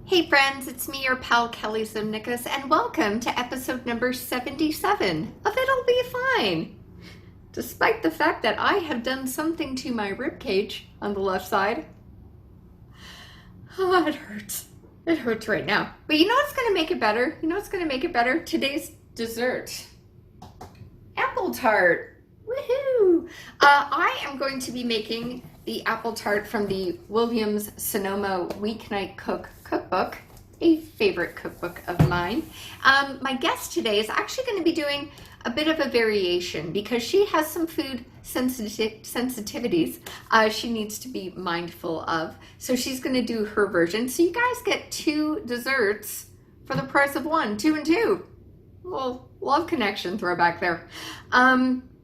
Hey friends, it's me, your pal Kelly Zimnikas, and welcome to episode number 77 of It'll Be Fine. Despite the fact that I have done something to my ribcage on the left side. Oh, it hurts. It hurts right now. But you know what's going to make it better? You know what's going to make it better? Today's dessert. Apple tart. Woohoo! I am going to be making the apple tart from the Williams-Sonoma Weeknight Cookbook, a favorite cookbook of mine. My guest today is actually going to be doing a bit of a variation because she has some food sensitivities she needs to be mindful of. So she's going to do her version. So you guys get two desserts for the price of one, 2 and 2. Well, love connection throwback there.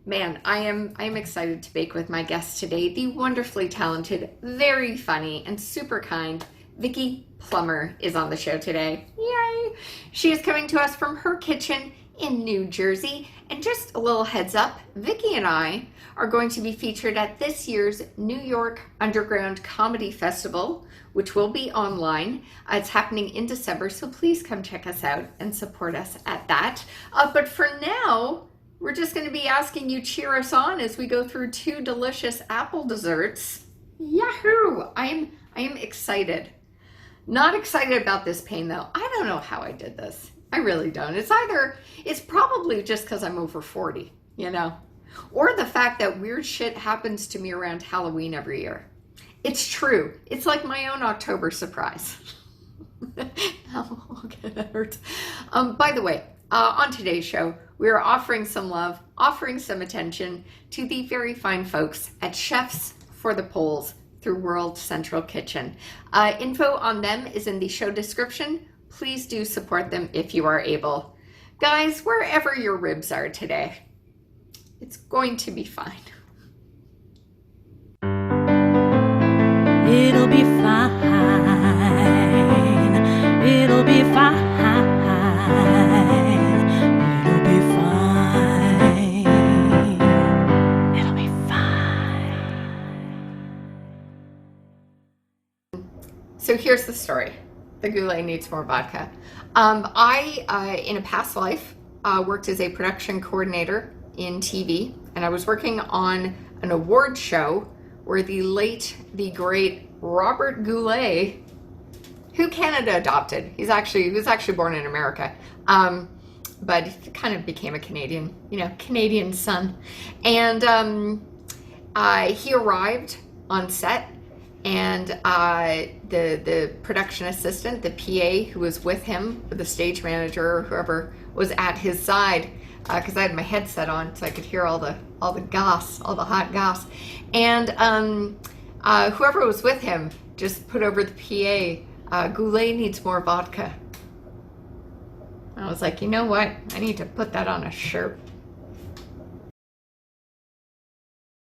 Man, I am excited to bake with my guest today, the wonderfully talented, very funny, and super kind Vickie Plummer is on the show today. Yay! She is coming to us from her kitchen in New Jersey. And just a little heads up, Vickie and I are going to be featured at this year's New York Underground Comedy Festival, which will be online. It's happening in December, so please come check us out and support us at that. But for now, we're just going to be asking you cheer us on as we go through 2 delicious apple desserts. Yahoo! I am excited. Not excited about this pain though. I don't know how I did this. I really don't. It's probably just because I'm over 40, you know, or the fact that weird shit happens to me around Halloween every year. It's true. It's like my own October surprise. Oh, okay, that hurts. By the way, on today's show, we are offering some love, offering some attention to the very fine folks at Chefs for the Poles through World Central Kitchen. Info on them is in the show description. Please do support them if you are able. Guys, wherever your ribs are today, it's going to be fine. It'll be fine. It'll be fine. It'll be fine. It'll be fine. So here's the story. The goulet needs more vodka. I, in a past life, worked as a production coordinator in TV, and I was working on an award show where the great Robert Goulet, who Canada adopted. He was actually born in America, but he kind of became a Canadian, Canadian son. And he arrived on set, and the production assistant, the PA who was with him, or the stage manager, or whoever was at his side, because I had my headset on so I could hear all the goss, all the hot goss, and whoever was with him just put over the PA, Goulet needs more vodka. I was like, you know what? I need to put that on a shirt.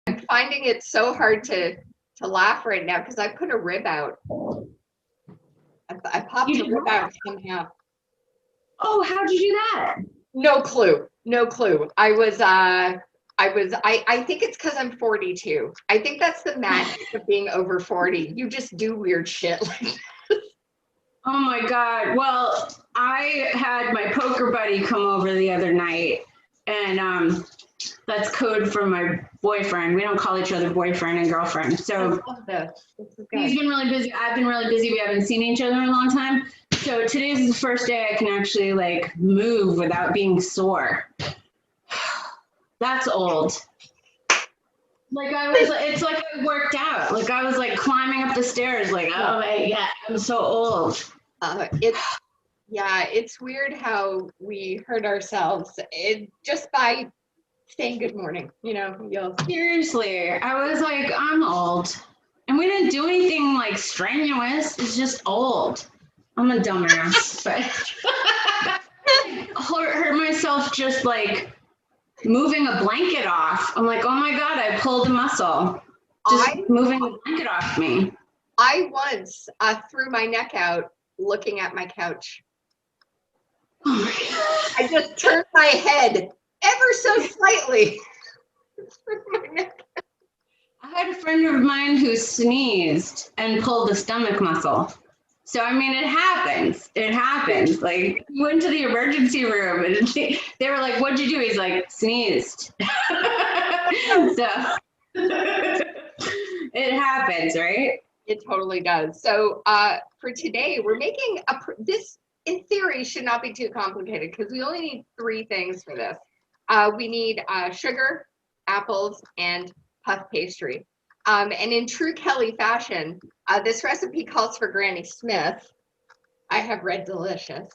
I'm finding it so hard to laugh right now because I put a rib out. I popped a rib out somehow. Oh, how'd you do that? No clue. I think it's because I'm 42. I think that's the magic of being over 40. You just do weird shit like that. Oh my God. Well, I had my poker buddy come over the other night, and that's code for my boyfriend. We don't call each other boyfriend and girlfriend. So he's been really busy. I've been really busy. We haven't seen each other in a long time. So today's the first day I can actually move without being sore. That's old. It's like I worked out. I was climbing up the stairs, oh my God, I'm so old. It's weird how we hurt ourselves just by saying good morning, Seriously, I was like, I'm old. And we didn't do anything strenuous. It's just old. I'm a dumbass, but hurt myself just moving a blanket off. I'm like, oh my God, I pulled a muscle. Moving the blanket off me. I once threw my neck out looking at my couch. Oh my God. I just turned my head ever so slightly. I had a friend of mine who sneezed and pulled the stomach muscle. So, I mean, it happens. It happens. Like, he went to the emergency room and they were like, what'd you do? He's like, sneezed. So, it happens, right? It totally does. So for today, we're making this, in theory, should not be too complicated because we only need 3 things for this. We need sugar, apples, and puff pastry. And in true Kelly fashion, this recipe calls for Granny Smith. I have read delicious.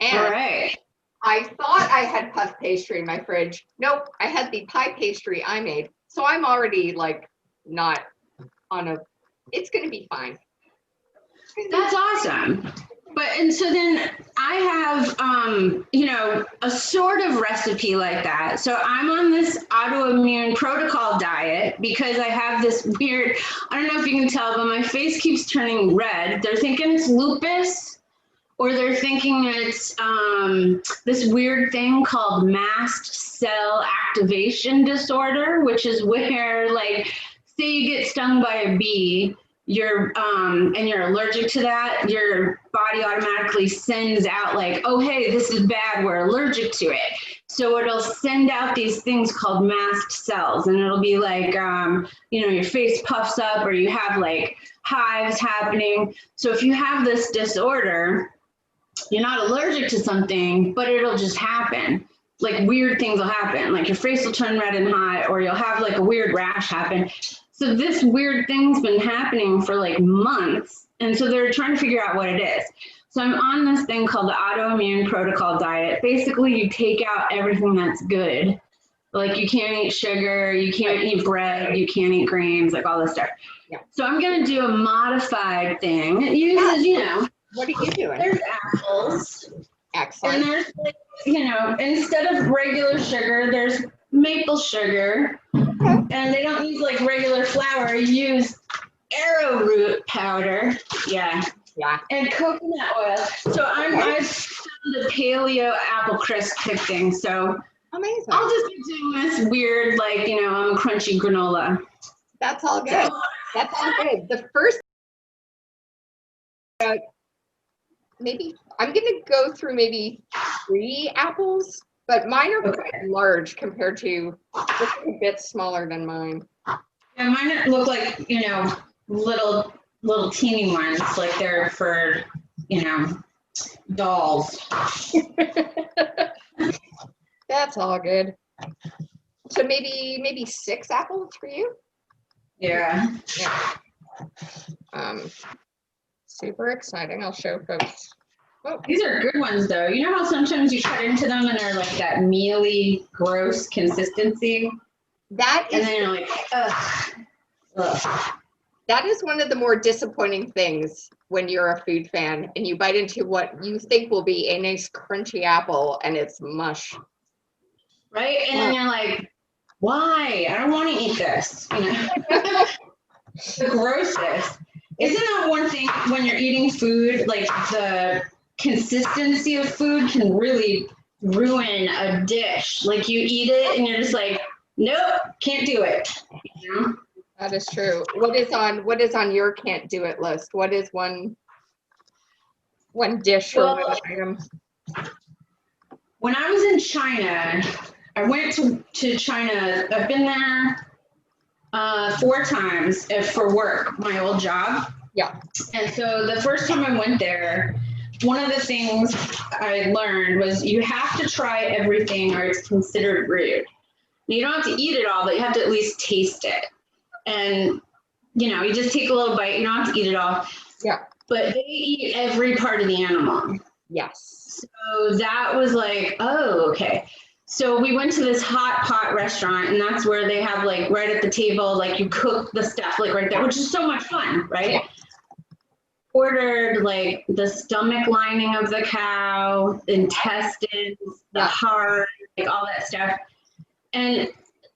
And All right. I thought I had puff pastry in my fridge. Nope, I had the pie pastry I made. So I'm already like not on a, it's going to be fine. That's awesome. And so then I have, you know, a sort of recipe like that. So I'm on this autoimmune protocol diet because I have this weird, I don't know if you can tell, but my face keeps turning red. They're thinking it's lupus, or they're thinking it's this weird thing called mast cell activation disorder, which is where, like, say you get stung by a bee, and you're allergic to that, your body automatically sends out like, oh, hey, this is bad, we're allergic to it. So it'll send out these things called mast cells, and it'll be like, you know, your face puffs up or you have like hives happening. So if you have this disorder, you're not allergic to something, but it'll just happen. Like weird things will happen, like your face will turn red and hot, or you'll have like a weird rash happen. So this weird thing's been happening for like months. And so they're trying to figure out what it is. So I'm on this thing called the autoimmune protocol diet. Basically, you take out everything that's good. Like you can't eat sugar, you can't eat bread, you can't eat grains, like all this stuff. Yeah. So I'm going to do a modified thing. It uses, you know, What are you doing? there's apples. Excellent. And there's, like, you know, instead of regular sugar, there's maple sugar. And they don't use like regular flour, you use arrowroot powder. Yeah. Yeah. And coconut oil. So I've found the paleo apple crisp thing. So Amazing. I'll just be doing this weird, like, you know, crunchy granola. That's all good. That's all good. The first, maybe, I'm going to go through maybe 3 apples, but mine are quite large compared to, a bit smaller than mine. Yeah, mine look like, you know, little teeny ones, like they're for, you know, dolls. That's all good. So maybe 6 apples for you? Yeah. Yeah. Super exciting. I'll show folks. Oh, These are good ones, though. You know how sometimes you cut into them and they're like that mealy, gross consistency? that And is then you're like, ugh. Ugh. that is one of the more disappointing things when you're a food fan and you bite into what you think will be a nice crunchy apple and it's mush. Right? And then you're like, why? I don't want to eat this. You know? The grossness. Isn't that one thing when you're eating food, like the consistency of food can really ruin a dish? Like you eat it and you're just like, nope, can't do it. You know? That is true. What is on your can't do it list? What is one dish or one item? When I was in China, I went to China. I've been there 4 times for work, my old job. Yeah. And so the first time I went there, one of the things I learned was you have to try everything or it's considered rude. You don't have to eat it all, but you have to at least taste it. And, you know, you just take a little bite, you don't have to eat it all. Yeah. But they eat every part of the animal. Yes. So that was like, oh, okay. So we went to this hot pot restaurant, and that's where they have like right at the table, like you cook the stuff like right there, which is so much fun, right? Yeah. Ordered like the stomach lining of the cow, intestines, the heart, like all that stuff. And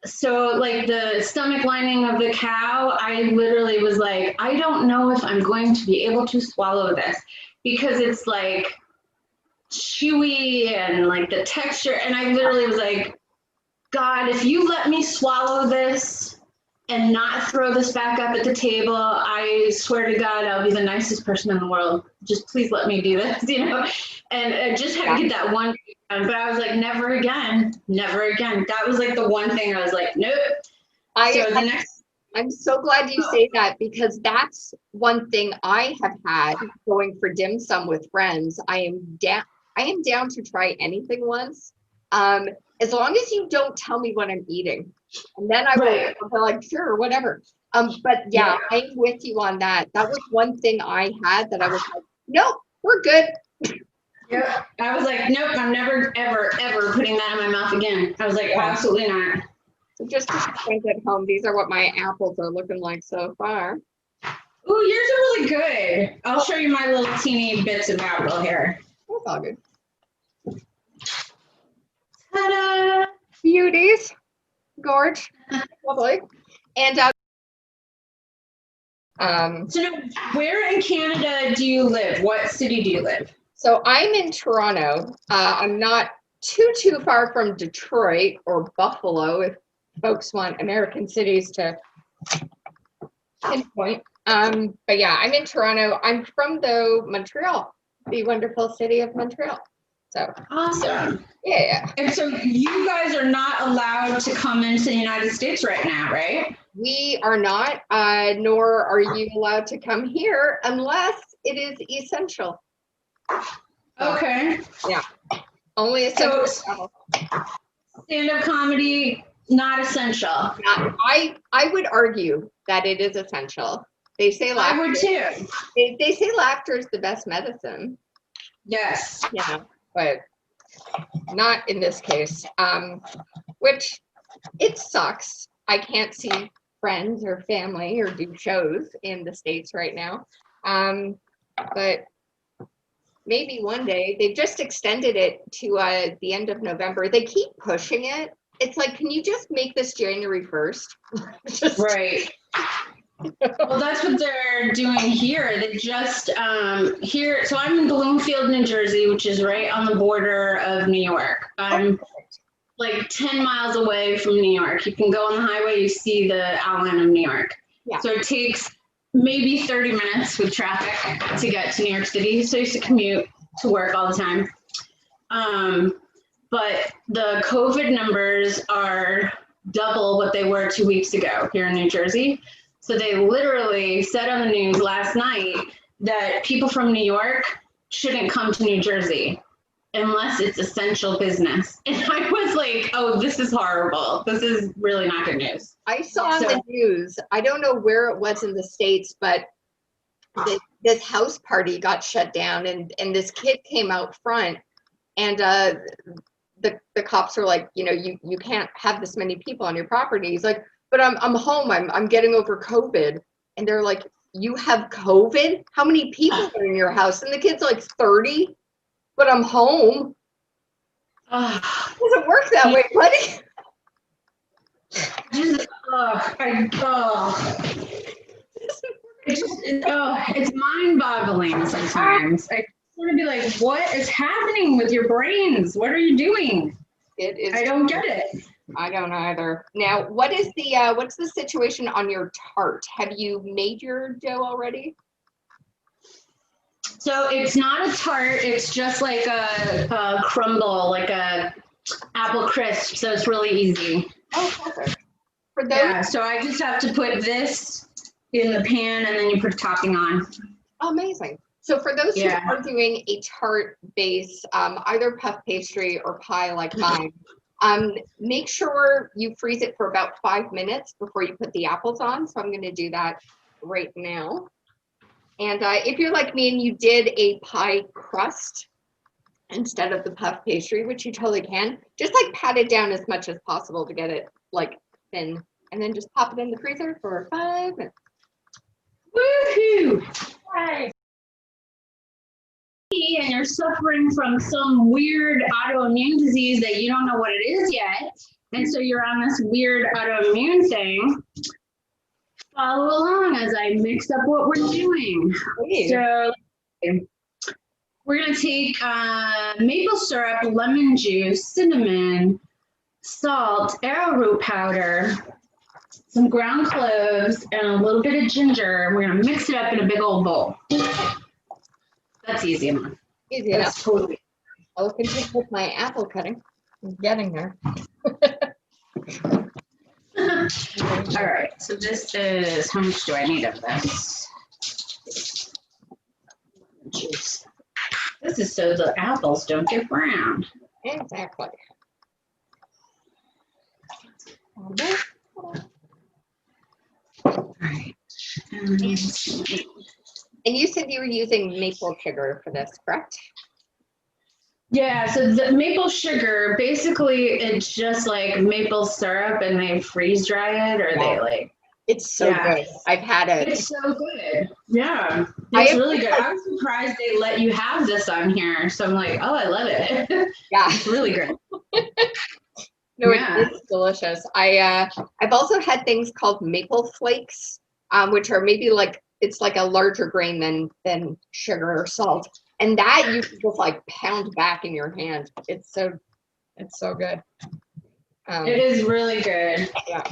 so like the stomach lining of the cow, I literally was like, I don't know if I'm going to be able to swallow this because it's like chewy and like the texture. And I literally was like, God, if you let me swallow this, and not throw this back up at the table, I swear to God, I'll be the nicest person in the world. Just please let me do this, you know? And I just had to get that one done, but I was like, never again, never again. That was like the one thing I was like, nope. I'm so glad you say that, because that's one thing I have had going for dim sum with friends. I am down to try anything once, as long as you don't tell me what I'm eating, and then I'll be like, sure, whatever. But yeah, I'm with you on that. That was one thing I had that I was like, nope, we're good. Yeah, I was like, nope, I'm never, ever, ever putting that in my mouth again. I was like, absolutely not. So just to friends at home, these are what my apples are looking like so far. Ooh, yours are really good. I'll show you my little teeny bits of apple here. That's all good. Ta-da! Beauties. Gorge. Lovely. And so now, where in Canada do you live? What city do you live? so I'm in Toronto. I'm not too far from Detroit or Buffalo, if folks want American cities to pinpoint. But yeah, I'm in Toronto. I'm from Montreal, the wonderful city of Montreal. So awesome. Yeah. And so you guys are not allowed to come into the United States right now, right? We are not, nor are you allowed to come here unless it is essential. Okay. Yeah. Only essential. So stand-up comedy, not essential. I would argue that it is essential. They say laughter. I would too. They say laughter is the best medicine. Yes. Yeah, but not in this case. Which it sucks. I can't see friends or family or do shows in the States right now. But maybe one day. They've just extended it to the end of November. They keep pushing it. It's like, can you just make this January 1st? Right. Well, that's what they're doing here. They just here. So I'm in Bloomfield, New Jersey, which is right on the border of New York. I'm like 10 miles away from New York. You can go on the highway, you see the outline of New York. Yeah. So it takes maybe 30 minutes with traffic to get to New York City. So I used to commute to work all the time. But the COVID numbers are double what they were 2 weeks ago here in New Jersey. So they literally said on the news last night that people from New York shouldn't come to New Jersey unless it's essential business. And I was like, oh, this is horrible. This is really not good news. I saw on the news, I don't know where it was in the States, but this house party got shut down, and this kid came out front, and the cops were like, you know, you can't have this many people on your property. He's like, but I'm home. I'm getting over COVID. And they're like, you have COVID? How many people are in your house? And the kid's like 30, but I'm home. It doesn't work that way, buddy. It's mind-boggling sometimes. I want to be like, what is happening with your brains? What are you doing? It is. I don't get it. I don't either. Now, what's the situation on your tart? Have you made your dough already? So it's not a tart. It's just like a crumble, like a apple crisp. So it's really easy. Oh, perfect. For those, yeah. So I just have to put this in the pan, and then you put topping on. Amazing. So for those who are doing a tart base, either puff pastry or pie like mine, make sure you freeze it for about 5 minutes before you put the apples on. So I'm going to do that right now. And if you're like me and you did a pie crust instead of the puff pastry, which you totally can, just like pat it down as much as possible to get it like thin, and then just pop it in the freezer for 5 minutes. Woohoo! Right. And you're suffering from some weird autoimmune disease that you don't know what it is yet, and so you're on this weird autoimmune thing, follow along as I mix up what we're doing. Please. So we're going to take maple syrup, lemon juice, cinnamon, salt, arrowroot powder, some ground cloves, and a little bit of ginger. And we're gonna mix it up in a big old bowl. That's easy enough. Easy That's enough. totally. I'll continue with my apple cutting. I'm getting there. All right, so this is, how much do I need of this? Juice. This is so the apples don't get brown. Exactly. All right. And And you said you were using maple sugar for this, correct? yeah, so the maple sugar, basically it's just like maple syrup and they freeze dry it or they like. It's so Yeah. good. I've had it. It's so good. Yeah, I it's have- really good. I was surprised they let you have this on here. So I'm like, oh, I love it. Yeah. It's really good. No, Yeah. it's delicious. I've also had things called maple flakes, which are maybe like it's like a larger grain than sugar or salt, and that you can just like pound back in your hand. It's so good. It is really good. Yeah.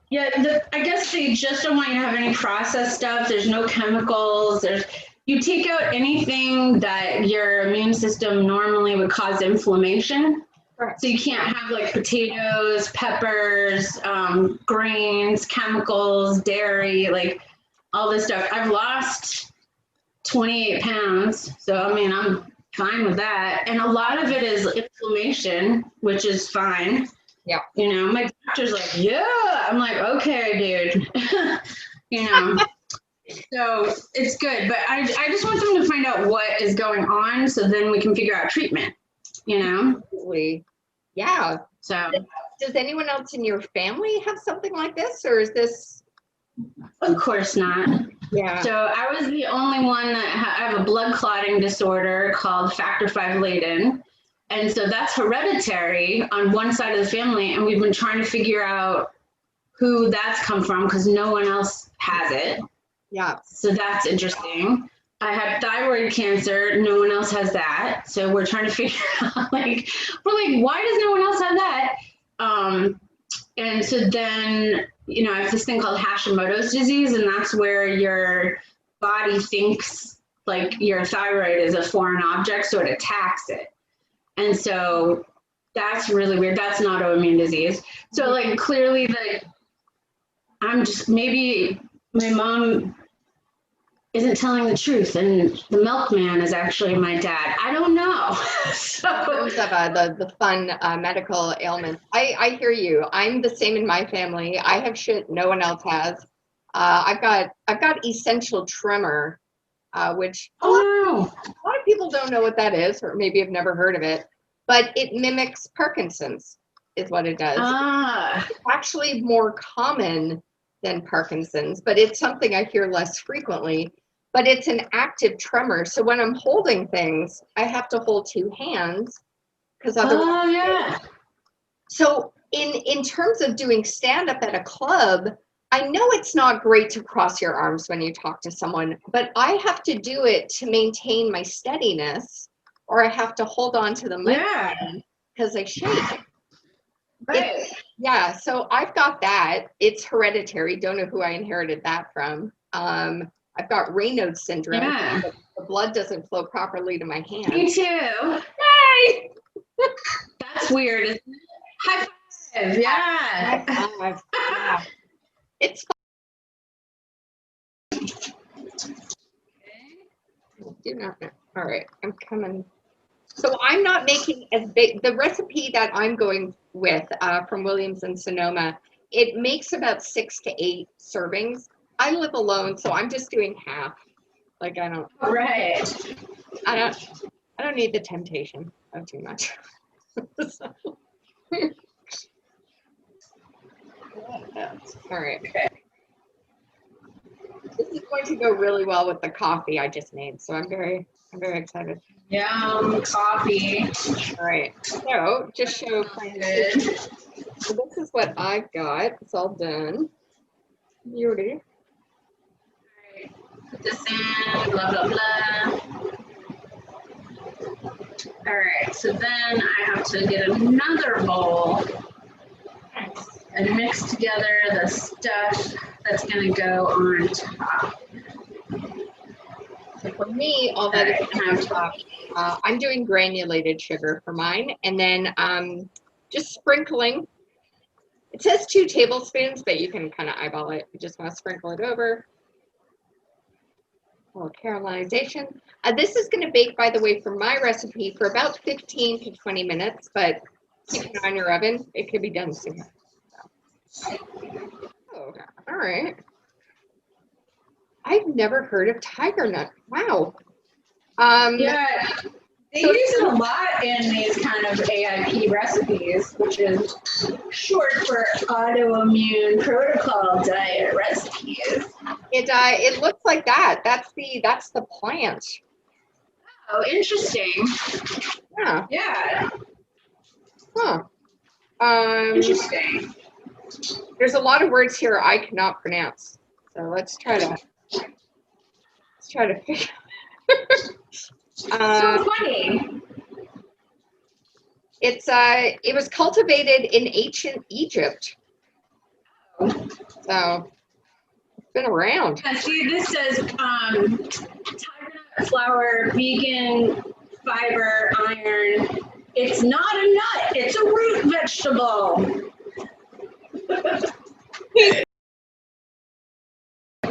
Yeah, I guess they just don't want you to have any processed stuff. There's no chemicals. You take out anything that your immune system normally would cause inflammation. Correct. So you can't have like potatoes, peppers, grains, chemicals, dairy, like all this stuff. I've lost 28 pounds. So, I mean, I'm fine with that. And a lot of it is inflammation, which is fine. Yeah. You know, my doctor's like, yeah. I'm like, okay, dude. You know, so it's good. But I just want them to find out what is going on so then we can figure out treatment, you know? Absolutely. Yeah. So. Does anyone else in your family have something like this, or is this? Of course not. Yeah. So I was the only one that I have a blood clotting disorder called factor V Leiden. And so that's hereditary on one side of the family. And we've been trying to figure out who that's come from because no one else has it. Yeah. So that's interesting. I had thyroid cancer. No one else has that. So we're trying to figure out we're like, why does no one else have that? And so then, you know, I have this thing called Hashimoto's disease, and that's where your body thinks like your thyroid is a foreign object, so it attacks it. And so that's really weird. That's an autoimmune disease. So like clearly I'm just, maybe my mom isn't telling the truth and the milkman is actually my dad. I don't know. So In terms of the fun medical ailments, I hear you. I'm the same in my family. I have shit no one else has. I've got essential tremor, which a lot of people don't know what that is, or maybe have never heard of it. But it mimics Parkinson's, is what it does. It's actually more common than Parkinson's, but it's something I hear less frequently. But it's an active tremor. So when I'm holding things, I have to hold two hands because otherwise. So in terms of doing stand-up at a club, I know it's not great to cross your arms when you talk to someone, but I have to do it to maintain my steadiness, or I have to hold on to the microphone because I shake. Right. Yeah, so I've got that. It's hereditary. Don't know who I inherited that from. I've got Raynaud's syndrome. Yeah. The blood doesn't flow properly to my hands. Me too. Hey! That's weird, isn't it? High five. Yeah. Yeah. It's do not know. All right, I'm coming. So I'm not making as big. The recipe that I'm going with from Williams-Sonoma, it makes about 6 to 8 servings. I live alone, so I'm just doing half. Like I don't need the temptation of too much. All right. Okay. This is going to go really well with the coffee I just made, so I'm very excited. Yum, coffee. All right. So just show Good. So this is what I've got. It's all done. Beauty. Put this in, blah, blah, blah. All right, so then I have to get another bowl. and mix together the stuff that's gonna go on top. So for me, all that is on top. I'm doing granulated sugar for mine, and then just sprinkling. It says 2 tablespoons, but you can kind of eyeball it. You just want to sprinkle it over. A little caramelization. This is going to bake, by the way, for my recipe for about 15 to 20 minutes, but keep it on your oven. It could be done sooner. So. Oh, all right. I've never heard of tiger nut. Wow. Yeah, they use it a lot in these kind of AIP recipes, which is short for autoimmune protocol diet recipes. It looks like that. That's the plant. Oh, interesting. Yeah. Yeah. Huh. Interesting. There's a lot of words here I cannot pronounce. So let's try to figure. So funny. It was cultivated in ancient Egypt. So it's been around. See, this says tiger nut flour, vegan, fiber, iron. It's not a nut, it's a root vegetable.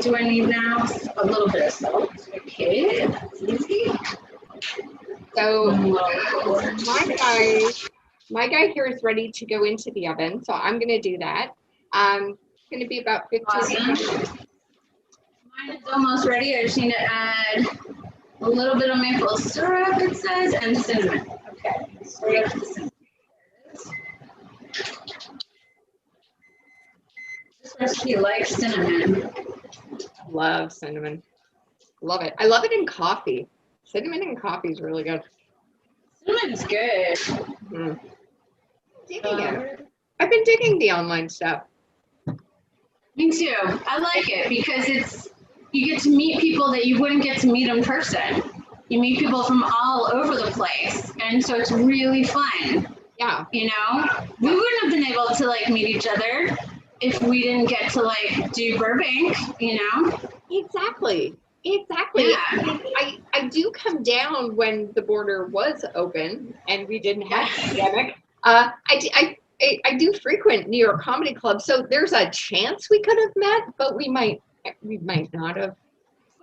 Do I need now a little bit of salt? Okay, that's easy. So my guy here is ready to go into the oven. So I'm going to do that. It's going to be about 15 minutes. Mine is almost ready. I just need to add a little bit of maple syrup, it says, and cinnamon. Okay, syrup and cinnamon. This recipe likes cinnamon. Love cinnamon. Love it. I love it in coffee. Cinnamon in coffee is really good. Cinnamon's good. Mm. Digging it. I've been digging the online stuff. Me too. I like it because you get to meet people that you wouldn't get to meet in person. You meet people from all over the place, and so it's really fun. Yeah. You know, we wouldn't have been able to like meet each other if we didn't get to like do Burbank. You know. Exactly. Yeah. I do come down when the border was open and we didn't have a pandemic. I do frequent New York comedy clubs, so there's a chance we could have met, but we might not have.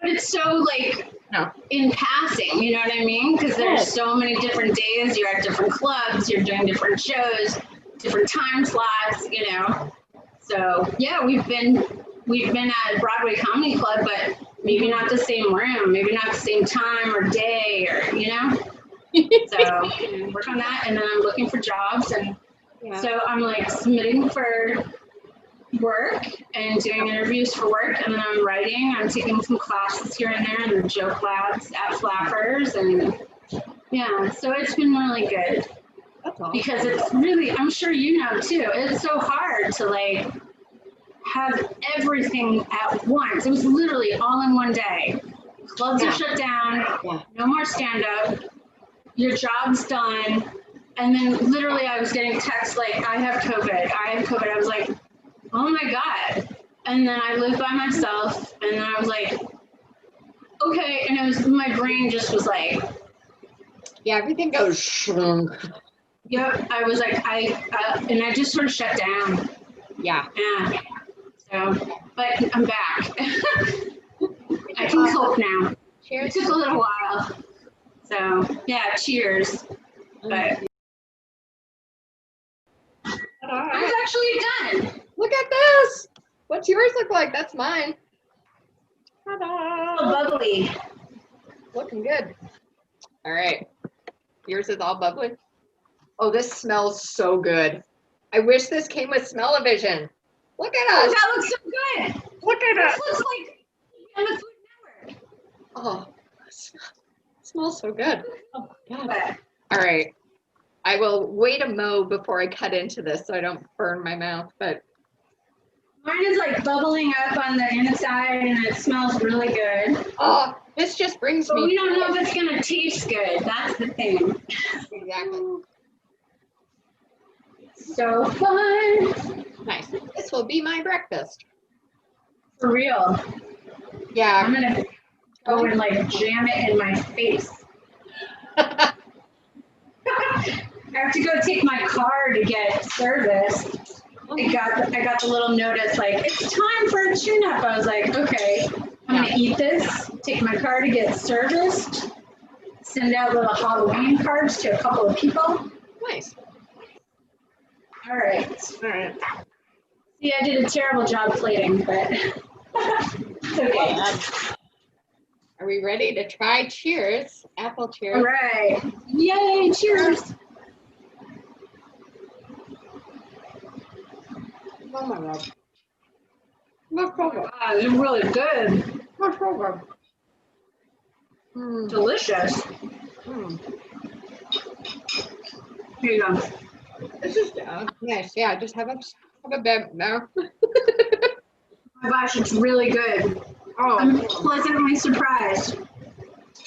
But it's so like in passing, you know what I mean? Because there's so many different days. You're at different clubs. You're doing different shows, different time slots. You know. So yeah, we've been at Broadway Comedy Club, but maybe not the same room, maybe not the same time or day, or you know. So work on that, and then I'm looking for jobs, and so I'm like submitting for work and doing interviews for work, and then I'm writing. I'm taking some classes here and there in the joke labs at Flappers, and yeah, so it's been really good. That's awesome. Because it's really, I'm sure you know too, it's so hard to like have everything at once. It was literally all in one day. Clubs are shut down, no more stand-up, your job's done, and then literally I was getting texts like, I have COVID. I was like, oh my God. And then I lived by myself, and then I was like, okay, and it was, my brain just was like, yeah, everything goes shrunk. yep, I was like, and I just sort of shut down. Yeah. Yeah. So, but I'm back. I can cope now. Cheers. It took a little while. So, yeah, cheers. But I was actually done. Look at this. What's yours look like? That's mine. Ta-da! Oh, bubbly. Looking good. All right. Yours is all bubbly. Oh, this smells so good. I wish this came with smell-o-vision. Look at us. Oh, that looks so good. Look at us. This looks like on the Food Network. Oh, it smells so good. Oh, God. But All right. I will wait a mo before I cut into this so I don't burn my mouth, but mine is like bubbling up on the inside, and it smells really good. oh, this just brings But me. we don't know if it's gonna taste good. That's the thing. Exactly. so fun. Nice. This will be my breakfast. For real. Yeah. I'm gonna go and like jam it in my face. I have to go take my car to get serviced. I got the little notice like, it's time for a tune-up. I was like, okay, I'm gonna eat this, take my car to get serviced, send out little Halloween cards to a couple of people. Nice. All right. All right. See, I did a terrible job plating, but it's okay. Are we ready to try? Cheers. Apple cheers. All right. Yay, cheers. Oh my God. Look over. Wow, it's really good. Look over. Mm. Delicious. Mm. Here you go. This is nice. Yeah, just have a bit now. Oh my gosh, it's really good. Oh, I'm pleasantly surprised.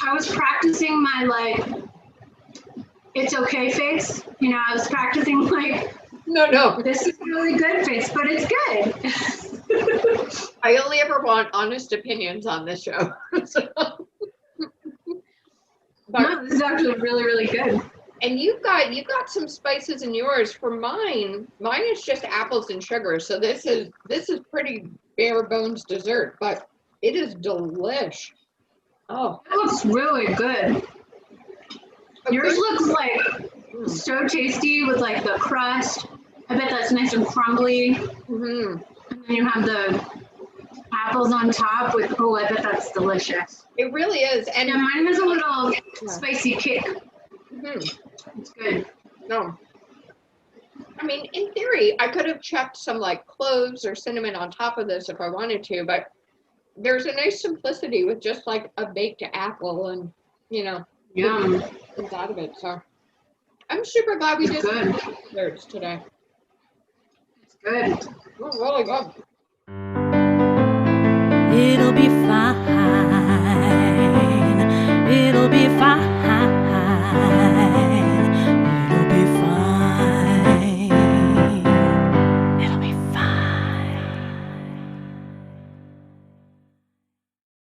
I was practicing my like, it's okay face. You know, I was practicing like, no. this is really good face, but it's good. I only ever want honest opinions on this show. So. No, this is actually really, really good. And you've got some spices in yours. For mine is just apples and sugar. So this is pretty bare bones dessert, but it is delish. Oh, It looks really good. Yours looks like so tasty with like the crust. I bet that's nice and crumbly. Mm-hmm. And then you have the apples on top with, oh, I bet that's delicious. It really is. And Yeah, mine has a little spicy kick. mm-hmm. It's good. No. I mean, in theory, I could have chucked some like cloves or cinnamon on top of this if I wanted to, but there's a nice simplicity with just like a baked apple and, you know, Yum. things out of it. So I'm super glad we It's did good. desserts today. It's good. Oh, really good.